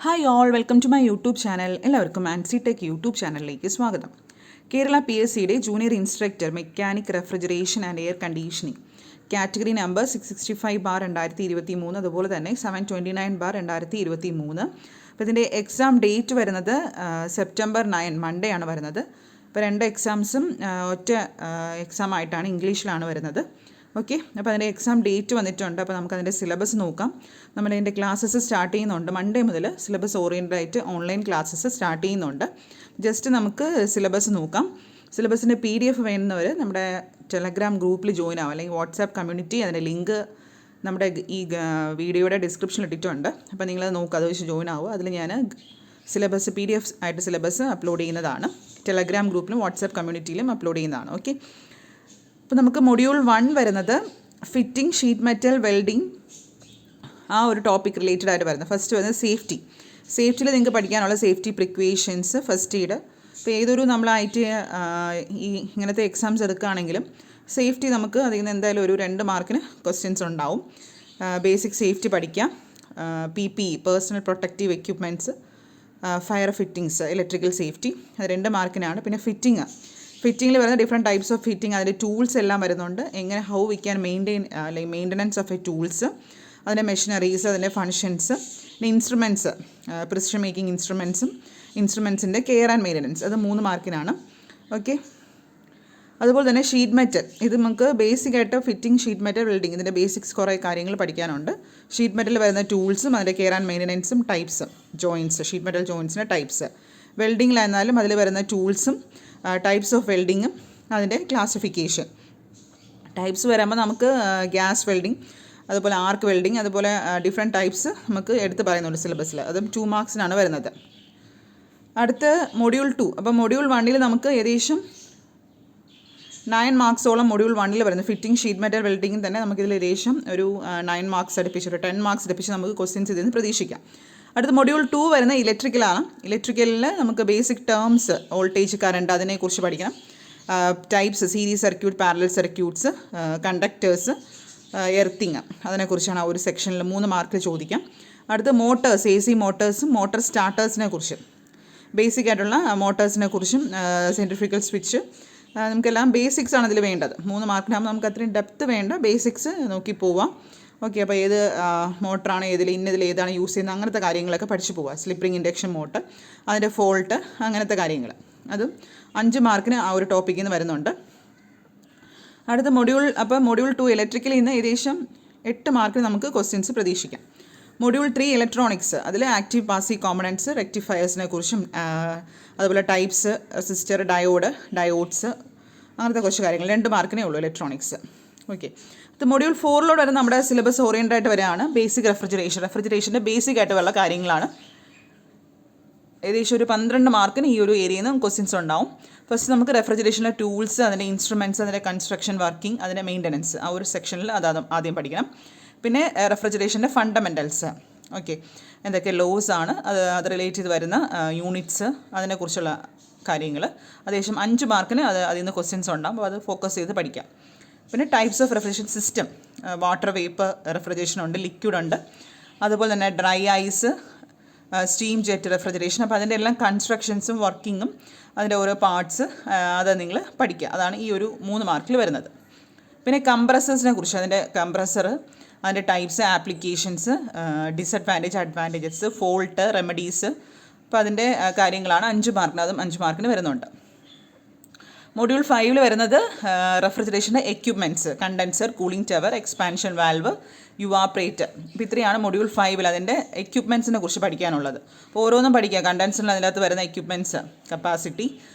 Hi all, welcome to my YouTube channel. എല്ലാവർക്കും Ancy tech YouTube ചാനലിലേക്ക് സ്വാഗതം. കേരള PSCയുടെ junior instructor mechanic refrigeration and air conditioning category number 665/2023, അതുപോലെ തന്നെ 729/2023. അപ്പോൾ ഇതിൻ്റെ എക്സാം ഡേറ്റ് വരുന്നത് സെപ്റ്റംബർ 9 മൺഡേ ആണ് വരുന്നത്. അപ്പോൾ രണ്ട് എക്സാംസും ഒറ്റ എക്സാം ആയിട്ടാണ്, ഇംഗ്ലീഷിലാണ് വരുന്നത്. ഓക്കെ, അപ്പോൾ അതിൻ്റെ എക്സാം ഡേറ്റ് വന്നിട്ടുണ്ട്. അപ്പോൾ നമുക്കതിൻ്റെ സിലബസ് നോക്കാം. നമ്മളതിൻ്റെ ക്ലാസ്സസ് സ്റ്റാർട്ട് ചെയ്യുന്നുണ്ട്. മൺഡേ മുതൽ സിലബസ് ഓറിയൻറ്റഡ് ആയിട്ട് ഓൺലൈൻ ക്ലാസ്സസ് സ്റ്റാർട്ട് ചെയ്യുന്നുണ്ട്. ജസ്റ്റ് നമുക്ക് സിലബസ് നോക്കാം. സിലബസിൻ്റെ PDF വേണ്ടുന്നവർ നമ്മുടെ ടെലഗ്രാം ഗ്രൂപ്പിൽ ജോയിൻ ആവും, അല്ലെങ്കിൽ വാട്സാപ്പ് കമ്മ്യൂണിറ്റി, അതിൻ്റെ ലിങ്ക് നമ്മുടെ ഈ വീഡിയോയുടെ ഡിസ്ക്രിപ്ഷനിൽ ഇട്ടിട്ടുണ്ട്. അപ്പോൾ നിങ്ങളത് നോക്കുക, അത് വെച്ച് ജോയിൻ ആവുക. അതിൽ ഞാൻ സിലബസ് PDF ആയിട്ട് സിലബസ് അപ്ലോഡ് ചെയ്യുന്നതാണ്. ടെലഗ്രാം ഗ്രൂപ്പിലും വാട്സാപ്പ് കമ്മ്യൂണിറ്റിയിലും അപ്ലോഡ് ചെയ്യുന്നതാണ്. ഓക്കെ, അപ്പോൾ നമുക്ക് മൊഡ്യൂൾ 1 വരുന്നത് ഫിറ്റിംഗ്, ഷീറ്റ് മെറ്റൽ, വെൽഡിങ്, ആ ഒരു ടോപ്പിക് റിലേറ്റഡ് ആയിട്ട് വരുന്നത്. ഫസ്റ്റ് വരുന്നത് സേഫ്റ്റി. സേഫ്റ്റിയിൽ നിങ്ങൾക്ക് പഠിക്കാനുള്ള സേഫ്റ്റി പ്രിക്വേഷൻസ്, ഫസ്റ്റ് എയ്ഡ്. ഇപ്പോൾ ഏതൊരു നമ്മളായിട്ട് ഈ ഇങ്ങനത്തെ എക്സാംസ് എടുക്കുകയാണെങ്കിലും സേഫ്റ്റി നമുക്ക് അതിൽ നിന്ന് എന്തായാലും ഒരു 2 മാർക്കിന് ക്വസ്റ്റ്യൻസ് ഉണ്ടാവും. ബേസിക് സേഫ്റ്റി പഠിക്കാം. PPE, personal protective equipments, fire fittings, electrical safety, അത് 2 മാർക്കിനാണ്. പിന്നെ ഫിറ്റിങ്ങിൽ വരുന്ന ഡിഫറെൻറ്റ് ടൈപ്സ് ഓഫ് ഫിറ്റിംഗ്, അതിൻ്റെ ടൂൾസ് എല്ലാം വരുന്നുണ്ട്. എങ്ങനെ ഹൗ വി ക്യാൻ അല്ലെങ്കിൽ മെയിൻ്റനൻസ് ഓഫ് എ ടൂൾസ്, അതിൻ്റെ മെഷീനറീസ്, അതിൻ്റെ ഫങ്ഷൻസ്, പിന്നെ ഇൻസ്ട്രുമെൻറ്റ്സ്, പ്രിസിഷൻ മേക്കിംഗ് ഇൻസ്ട്രുമെൻറ്റ്സിൻ്റെ കെയർ ആൻഡ് മെയിൻ്റനൻസ്, അത് 3 മാർക്കിനാണ്. ഓക്കെ, അതുപോലെ തന്നെ ഷീറ്റ് മെറ്റൽ, ഇത് നമുക്ക് ബേസിക് ആയിട്ട് ഫിറ്റിംഗ്, ഷീറ്റ് മെറ്റൽ, വെൽഡിങ്, ഇതിൻ്റെ ബേസിക്സ് കുറേ കാര്യങ്ങൾ പഠിക്കാനുണ്ട്. ഷീറ്റ് മെറ്റൽ വരുന്ന ടൂൾസും അതിൻ്റെ കെയർ ആൻഡ് മെയിൻ്റനൻസും ടൈപ്സും, ജോയിൻറ്റ്സ്, ഷീറ്റ് മെറ്റൽ ജോയിൻറ്റ്സിൻ്റെ ടൈപ്സ്. വെൽഡിങ്ങിലായിരുന്നാലും അതിൽ വരുന്ന ടൂൾസും ടൈപ്സ് ഓഫ് വെൽഡിങ്ങും അതിൻ്റെ ക്ലാസിഫിക്കേഷൻ. ടൈപ്സ് വരുമ്പോൾ നമുക്ക് ഗ്യാസ് വെൽഡിങ്, അതുപോലെ ആർക്ക് വെൽഡിങ്, അതുപോലെ ഡിഫറെൻറ്റ് ടൈപ്സ് നമുക്ക് എടുത്ത് പറയുന്നുണ്ട് സിലബസിൽ. അതും 2 മാർക്സിനാണ് വരുന്നത്. അടുത്ത് മൊഡ്യൂൾ 2. അപ്പോൾ മൊഡ്യൂൾ 1 നമുക്ക് ഏകദേശം 9 മാർക്സോളം മൊഡ്യൂൾ 1 വരുന്നത്. ഫിറ്റിംഗ്, ഷീറ്റ് മെറ്റൽ, വെൽഡിങ് തന്നെ നമുക്കിതിൽ ഏകദേശം ഒരു 9 മാർക്സ് അടുപ്പിച്ച്, ഒരു 10 മാർക്സ് അടുപ്പിച്ച് നമുക്ക് ക്വസ്റ്റ്യൻസ് ഇതിൽ നിന്ന് പ്രതീക്ഷിക്കാം. അടുത്ത മൊഡ്യൂൾ 2 വരുന്ന ഇലക്ട്രിക്കലാണ്. ഇലക്ട്രിക്കലിൽ നമുക്ക് ബേസിക് ടേംസ്, വോൾട്ടേജ്, കറണ്ട്, അതിനെക്കുറിച്ച് പഠിക്കണം. Types, series circuit, parallel circuits, conductors, earthing, അതിനെക്കുറിച്ചാണ് ആ ഒരു സെക്ഷനിൽ 3 മാർക്ക് ചോദിക്കാം. അടുത്ത മോട്ടേഴ്സ്, AC മോട്ടേഴ്സും മോട്ടോർ സ്റ്റാർട്ടേഴ്സിനെ കുറിച്ച്, ബേസിക് ആയിട്ടുള്ള മോട്ടേഴ്സിനെ കുറിച്ചും, സെൻട്രിഫ്യൂഗൽ സ്വിച്ച്, നമുക്കെല്ലാം ബേസിക്സ് ആണ് ഇതിൽ വേണ്ടത്. 3 മാർക്കിനാകുമ്പോൾ നമുക്ക് അത്രയും ഡെപ്ത് വേണ്ട, ബേസിക്സ് നോക്കി പോവാം. ഓക്കെ, അപ്പോൾ ഏത് മോട്ടറാണ്, ഇന്നതിൽ ഏതാണ് യൂസ് ചെയ്യുന്നത്, അങ്ങനത്തെ കാര്യങ്ങളൊക്കെ പഠിച്ചു പോവുക. സ്ലിപ്പറിങ് ഇൻഡക്ഷൻ മോട്ടർ, അതിൻ്റെ ഫോൾട്ട്, അങ്ങനത്തെ കാര്യങ്ങൾ, അതും 5 മാർക്കിന് ആ ഒരു ടോപ്പിക്കിൽ നിന്ന് വരുന്നുണ്ട്. അടുത്ത മൊഡ്യൂൾ 2 ഇലക്ട്രിക്കലിൽ നിന്ന് ഏകദേശം 8 മാർക്കിന് നമുക്ക് ക്വസ്റ്റ്യൻസ് പ്രതീക്ഷിക്കാം. മൊഡ്യൂൾ 3 ഇലക്ട്രോണിക്സ്, അതിൽ ആക്റ്റീവ് പാസീവ് കോമ്പണൻറ്റ്സ്, റെക്ടിഫയേഴ്സിനെ കുറിച്ചും, അതുപോലെ ടൈപ്സ്, റെസിസ്റ്റർ, ഡയോഡ്സ്, അങ്ങനത്തെ കുറച്ച് കാര്യങ്ങൾ 2 മാർക്കിനേ ഉള്ളൂ ഇലക്ട്രോണിക്സ്. ഓക്കെ, ഇത് മൊഡ്യൂൾ 4 വരെ നമ്മുടെ സിലബസ് ഓറിയൻറ്റഡ് ആയിട്ട് വരികയാണ്. ബേസിക് റെഫ്രിജറേഷൻ്റെ ബേസിക് ആയിട്ടുള്ള കാര്യങ്ങളാണ്. ഏകദേശം ഒരു 12 മാർക്കിന് ഈ ഒരു ഏരിയയിൽ നിന്ന് ക്വസ്റ്റ്യൻസ് ഉണ്ടാവും. ഫസ്റ്റ് നമുക്ക് റെഫ്രിജറേഷൻ്റെ ടൂൾസ്, അതിൻ്റെ ഇൻസ്ട്രുമെൻറ്റ്സ്, അതിൻ്റെ കൺസ്ട്രക്ഷൻ, വർക്കിംഗ്, അതിൻ്റെ മെയിൻ്റനൻസ്, ആ ഒരു സെക്ഷനിൽ അത് ആദ്യം പഠിക്കണം. പിന്നെ റെഫ്രിജറേഷൻ്റെ ഫണ്ടമെൻറ്റൽസ്, ഓക്കെ, എന്തൊക്കെ ലോസ് ആണ്, അത് റിലേറ്റ് ചെയ്ത് വരുന്ന യൂണിറ്റ്സ്, അതിനെക്കുറിച്ചുള്ള കാര്യങ്ങൾ. ഏകദേശം 5 മാർക്കിന് അതിൽ നിന്ന് ക്വസ്റ്റ്യൻസ് ഉണ്ടാകും. അപ്പോൾ അത് ഫോക്കസ് ചെയ്ത് പഠിക്കാം. പിന്നെ types of refrigeration system, water vapour refrigeration ഉണ്ട്, ലിക്വിഡ് ഉണ്ട്, അതുപോലെ തന്നെ dry ice, steam jet refrigeration. അപ്പോൾ അതിൻ്റെ എല്ലാം കൺസ്ട്രക്ഷൻസും വർക്കിങ്ങും അതിൻ്റെ ഓരോ പാർട്സ് അത് നിങ്ങൾ പഠിക്കുക. അതാണ് ഈ ഒരു 3 മാർക്കിൽ വരുന്നത്. പിന്നെ കംപ്രസേഴ്സിനെ കുറിച്ച്, അതിൻ്റെ കംപ്രസർ, അതിൻ്റെ types, applications, disadvantage, advantages, fault, remedies, അപ്പോൾ അതിൻ്റെ കാര്യങ്ങളാണ് 5 മാർക്കിന്, അതും 5 മാർക്കിന് വരുന്നുണ്ട്. മൊഡ്യൂൾ 5 വരുന്നത് റെഫ്രിജറേഷൻ്റെ equipments, condenser, cooling tower, expansion valve, evaporator. ഇപ്പോൾ ഇത്രയാണ് മൊഡ്യൂൾ 5 അതിൻ്റെ എക്യുപ്മെൻറ്റ്സിനെ കുറിച്ച് പഠിക്കാനുള്ളത്. അപ്പോൾ ഓരോന്നും പഠിക്കുക. കണ്ടൻസറിൽ അതിനകത്ത് വരുന്ന എക്യുപ്മെൻറ്റ്സ്, കപ്പാസിറ്റി,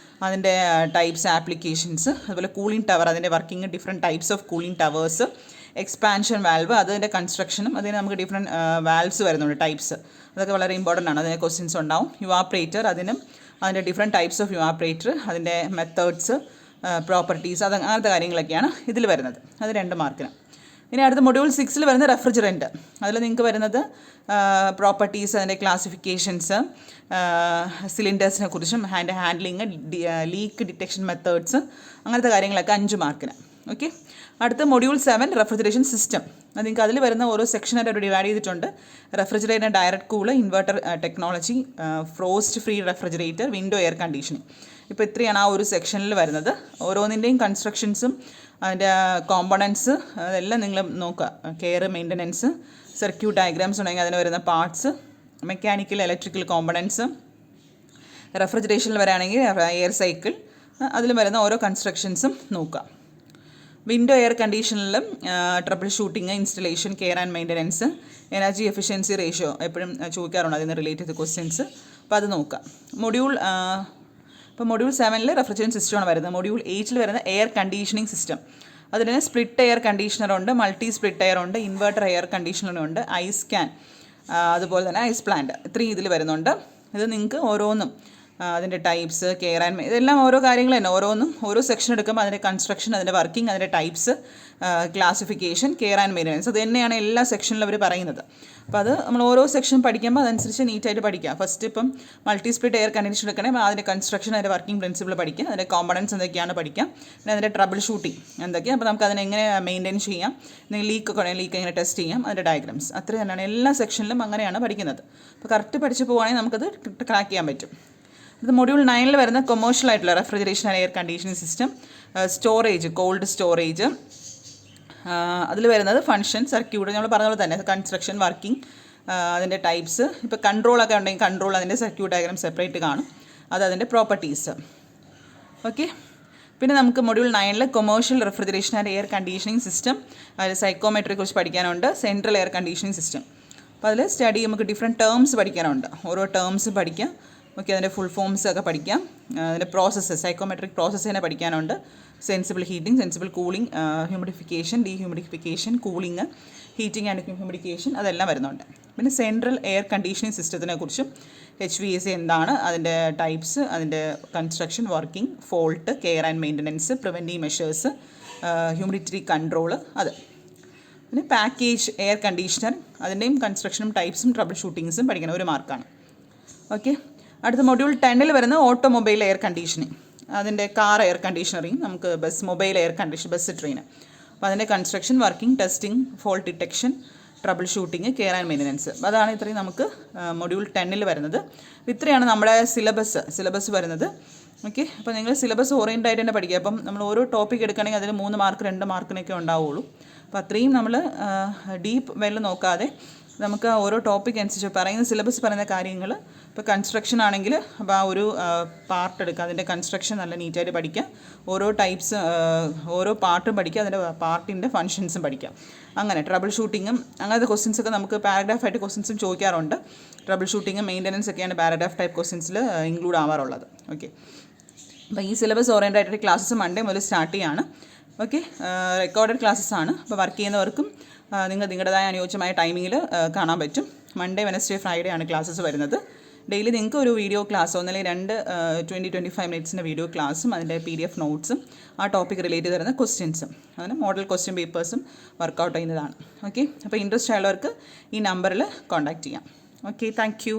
അതിൻ്റെ ടൈപ്സ്, ആപ്ലിക്കേഷൻസ്, അതുപോലെ കൂളിംഗ് ടവർ, അതിൻ്റെ working, different types of cooling towers, expansion valve, അതിൻ്റെ കൺസ്ട്രക്ഷനും, അതിന് നമുക്ക് ഡിഫറെൻറ്റ് വാൽവ്സ് വരുന്നുണ്ട്, ടൈപ്സ്, അതൊക്കെ വളരെ ഇമ്പോർട്ടൻ്റ് ആണ്. അതിന് ക്വസ്റ്റ്യൻസ് ഉണ്ടാവും. യുവാപ്രേറ്റർ, അതിൻ്റെ ഡിഫറെൻറ്റ് ടൈപ്സ് ഓഫ് യുവാപ്രേറ്റർ, അതിൻ്റെ മെത്തേഡ്സ്, പ്രോപ്പർട്ടീസ്, അങ്ങനത്തെ കാര്യങ്ങളൊക്കെയാണ് ഇതിൽ വരുന്നത്. അത് 2 മാർക്കിന്. ഇനി അടുത്ത മൊഡ്യൂൾ 6 വരുന്നത് റെഫ്രിജറൻറ്റ്. അതിൽ നിങ്ങൾക്ക് വരുന്നത് പ്രോപ്പർട്ടീസ്, അതിൻ്റെ ക്ലാസിഫിക്കേഷൻസ്, സിലിണ്ടേഴ്സിനെ കുറിച്ചും, ഹാൻഡ്ലിങ്, ലീക്ക് ഡിറ്റക്ഷൻ മെത്തേഡ്സ്, അങ്ങനത്തെ കാര്യങ്ങളൊക്കെ 5 മാർക്കിന്. ഓക്കെ. അടുത്ത മൊഡ്യൂൾ 7 റെഫ്രിജറേഷൻ സിസ്റ്റം. അത് നിങ്ങൾക്ക് അതിൽ വരുന്ന ഓരോ സെക്ഷനായിട്ട് അവർ ഡിവൈഡ് ചെയ്തിട്ടുണ്ട്. Refrigerator, direct cooler, inverter technology, frost free refrigerator, window air conditioning. ഇപ്പോൾ ഇത്രയാണ് ആ ഒരു സെക്ഷനിൽ വരുന്നത്. ഓരോന്നിൻ്റെയും കൺസ്ട്രക്ഷൻസും അതിൻ്റെ കോമ്പണൻസ് അതെല്ലാം നിങ്ങൾ നോക്കുക. കെയർ, മെയിൻ്റനൻസ്, സർക്യൂട്ട് ഡയഗ്രാംസ് ഉണ്ടെങ്കിൽ അതിന് വരുന്ന പാർട്സ്, മെക്കാനിക്കൽ, ഇലക്ട്രിക്കൽ കോമ്പണൻസ്. റെഫ്രിജറേഷനിൽ വരാണെങ്കിൽ എയർ സൈക്കിൾ, അതിൽ വരുന്ന ഓരോ കൺസ്ട്രക്ഷൻസും നോക്കുക. വിൻഡോ എയർ കണ്ടീഷനിലും trouble shooting, installation, care and maintenance, energy efficiency ratio എപ്പോഴും ചോദിക്കാറുണ്ട് അതിന് റിലേറ്റഡ് ക്വസ്റ്റ്യൻസ്. അപ്പോൾ അത് നോക്കാം. മൊഡ്യൂൾ 7 റെഫ്രിജറേഷൻ സിസ്റ്റമാണ് വരുന്നത്. മൊഡ്യൂൾ 8 വരുന്ന എയർ കണ്ടീഷനിങ് സിസ്റ്റം. അതിന് സ്പ്ലിറ്റ് എയർ കണ്ടീഷണറുണ്ട്, മൾട്ടി സ്പ്ലിറ്റ് എയർ ഉണ്ട്, ഇൻവെർട്ടർ എയർ കണ്ടീഷണറുണ്ട്, ഐസ് ക്യാൻ, അതുപോലെ തന്നെ ഐസ് പ്ലാന്റ്. ഇത്രയും ഇതിൽ വരുന്നുണ്ട്. ഇത് നിങ്ങൾക്ക് ഓരോന്നും അതിൻ്റെ ടൈപ്സ്, കെയർ ആൻഡ് ഇതെല്ലാം ഓരോ കാര്യങ്ങൾ തന്നെ. ഓരോന്നും ഓരോ സെക്ഷൻ എടുക്കുമ്പോൾ അതിൻ്റെ കൺസ്ട്രക്ഷൻ, അതിൻ്റെ വർക്കിംഗ്, അതിൻ്റെ types, classification, care and maintenance, അത് തന്നെയാണ് എല്ലാ സെക്ഷനിലും അവർ പറയുന്നത്. അപ്പോൾ അത് നമ്മൾ ഓരോ സെക്ഷൻ പഠിക്കുമ്പോൾ അതനുസരിച്ച് നീറ്റായിട്ട് പഠിക്കുക. ഫസ്റ്റ് ഇപ്പം മൾട്ടി സ്പ്ലിറ്റ് എയർ കണ്ടീഷൻ എടുക്കണമെങ്കിൽ അതിൻ്റെ കൺസ്ട്രക്ഷൻ, അതിൻ്റെ വർക്കിംഗ് പ്രിൻസിപ്പിൾ പഠിക്കുക, അതിൻ്റെ കോമ്പണൻസ് എന്തൊക്കെയാണ് പഠിക്കാം, പിന്നെ അതിൻ്റെ ട്രബിൾ ഷൂട്ടിങ് എന്തൊക്കെയാണ്, അപ്പോൾ നമുക്ക് അതിനെങ്ങനെ മെയിൻറ്റെയിൻ ചെയ്യാം, എന്തെങ്കിലും ലീക്കൊക്കെ ഉണ്ടെങ്കിൽ ലീക്ക് എങ്ങനെ ടെസ്റ്റ് ചെയ്യാം, അതിൻ്റെ ഡയഗ്രാംസ്. അത്ര തന്നെയാണ് എല്ലാ സെക്ഷനിലും അങ്ങനെയാണ് പഠിക്കുന്നത്. അപ്പോൾ കറക്റ്റ് പഠിച്ച് പോവുകയാണെങ്കിൽ നമുക്കത് ക്രാക്ക് ചെയ്യാൻ പറ്റും. ഇത് മൊഡ്യൂൾ 9 വരുന്ന കൊമേഴ്ഷ്യൽ ആയിട്ടുള്ള refrigeration and air conditioning system, storage, cold storage. അതിൽ വരുന്നത് ഫങ്ഷൻ, സർക്യൂട്ട്, നമ്മൾ പറഞ്ഞ പോലെ തന്നെ കൺസ്ട്രക്ഷൻ, വർക്കിംഗ്, അതിൻ്റെ ടൈപ്സ്. ഇപ്പോൾ കൺട്രോളൊക്കെ ഉണ്ടെങ്കിൽ കൺട്രോൾ, അതിൻ്റെ സർക്യൂട്ട് ഡയഗ്രാം സെപ്പറേറ്റ് കാണും, അത് അതിൻ്റെ പ്രോപ്പർട്ടീസ്. ഓക്കെ. പിന്നെ നമുക്ക് module 9 commercial refrigeration and air conditioning system, അതിൽ സൈക്കോമെട്രിയെ കുറിച്ച് പഠിക്കാനുണ്ട്, സെൻട്രൽ എയർ കണ്ടീഷനിങ് സിസ്റ്റം. അപ്പോൾ അതിൽ സ്റ്റഡി നമുക്ക് ഡിഫറെൻറ്റ് ടേംസ് പഠിക്കാനുണ്ട്. ഓരോ ടേംസ് പഠിക്കാം. ഓക്കെ. അതിൻ്റെ ഫുൾ ഫോംസ് ഒക്കെ പഠിക്കാം. അതിൻ്റെ പ്രോസസ്സ്, സൈക്കോമെട്രിക് പ്രോസസ്സ് തന്നെ പഠിക്കാനുണ്ട്. Sensible heating, sensible cooling, humidification, dehumidification, cooling, heating and humidification, അതെല്ലാം വരുന്നുണ്ട്. പിന്നെ സെൻട്രൽ എയർ കണ്ടീഷനിങ് സിസ്റ്റത്തിനെ കുറിച്ചും HVAC എന്താണ്, അതിൻ്റെ ടൈപ്സ്, അതിൻ്റെ construction, working, fault, care and maintenance, preventive measures, humidity control, അത്. പിന്നെ പാക്കേജ് എയർ കണ്ടീഷണർ, അതിൻ്റെയും കൺസ്ട്രക്ഷനും ടൈപ്സും ട്രബിൾ ഷൂട്ടിങ്സും പഠിക്കണം, 1 മാർക്കാണ്. ഓക്കെ. അടുത്ത മൊഡ്യൂൾ 10 വരുന്ന ഓട്ടോമൊബൈൽ എയർ കണ്ടീഷനിങ്, അതിൻ്റെ കാർ എയർ കണ്ടീഷണറിങ്, നമുക്ക് bus, mobile air condition, bus, train. അപ്പോൾ അതിൻ്റെ construction, working, testing, fault detection, trouble shooting, care and maintenance. അതാണ് ഇത്രയും നമുക്ക് മൊഡ്യൂൾ 10 വരുന്നത്. ഇത്രയാണ് നമ്മുടെ സിലബസ് വരുന്നത്. ഓക്കെ. അപ്പോൾ നിങ്ങൾ സിലബസ് ഓറിയൻ്റ് ആയിട്ട് തന്നെ പഠിക്കുക. അപ്പം നമ്മൾ ഓരോ ടോപ്പിക് എടുക്കുകയാണെങ്കിൽ അതിൽ 3 മാർക്ക് 2 മാർക്കിനൊക്കെ ഉണ്ടാവുള്ളൂ. അപ്പോൾ അത്രയും നമ്മൾ ഡീപ്പ് വെൽ നോക്കാതെ നമുക്ക് ഓരോ ടോപ്പിക് അനുസരിച്ച് പറയുന്ന സിലബസ് പറയുന്ന കാര്യങ്ങൾ. ഇപ്പോൾ കൺസ്ട്രക്ഷൻ ആണെങ്കിൽ അപ്പോൾ ആ ഒരു പാർട്ട് എടുക്കുക, അതിൻ്റെ കൺസ്ട്രക്ഷൻ നല്ല നീറ്റായിട്ട് പഠിക്കുക, ഓരോ ടൈപ്സ്, ഓരോ പാർട്ടും പഠിക്കുക, അതിൻ്റെ പാർട്ടിൻ്റെ ഫങ്ഷൻസും പഠിക്കുക. അങ്ങനെ ട്രബിൾ ഷൂട്ടിങ്ങും അങ്ങനത്തെ ക്വസ്റ്റ്യൻസൊക്കെ നമുക്ക് പാരഗ്രാഫായിട്ട് ക്വസ്റ്റ്യൻസും ചോദിക്കാറുണ്ട്. ട്രബിൾ ഷൂട്ടിങ്ങും മെയിൻ്റനൻസ് ഒക്കെയാണ് പാരഗ്രാഫ് ടൈപ്പ് ക്വസ്റ്റ്യൻസിൽ ഇൻക്ലൂഡ് ആവാറുള്ളത്. ഓക്കെ. അപ്പോൾ ഈ സിലബസ് ഓറിയൻ്റ് ആയിട്ട് ക്ലാസ്സസ് മൺഡേ മുതൽ സ്റ്റാർട്ട് ചെയ്യാണ്. ഓക്കെ. റെക്കോർഡഡ് ക്ലാസ്സസ് ആണ്. അപ്പോൾ വർക്ക് ചെയ്യുന്നവർക്കും നിങ്ങളുടേതായ അനുയോജ്യമായ ടൈമിങ്ങിൽ കാണാൻ പറ്റും. മൺഡേ, വെനസ്ഡേ, ഫ്രൈഡേ ആണ് ക്ലാസ്സസ് വരുന്നത്. ഡെയിലി നിങ്ങൾക്ക് ഒരു വീഡിയോ ക്ലാസ്സോ ഒന്നല്ലെങ്കിൽ 20-25 മിനിറ്റ്സിൻ്റെ വീഡിയോ ക്ലാസ്സും അതിൻ്റെ PDF നോട്ട്സും ആ ടോപ്പിക് റിലേറ്റ് ചെയ്ത് തരുന്ന ക്വസ്റ്റ്യൻസും അതിന് മോഡൽ ക്വസ്റ്റ്യൻ പേപ്പേഴ്സും വർക്കൗട്ട് ചെയ്യുന്നതാണ്. ഓക്കെ. അപ്പോൾ ഇൻട്രസ്റ്റ് ആയുള്ളവർക്ക് ഈ നമ്പറിൽ കോൺടാക്റ്റ് ചെയ്യാം. ഓക്കെ. Thank you.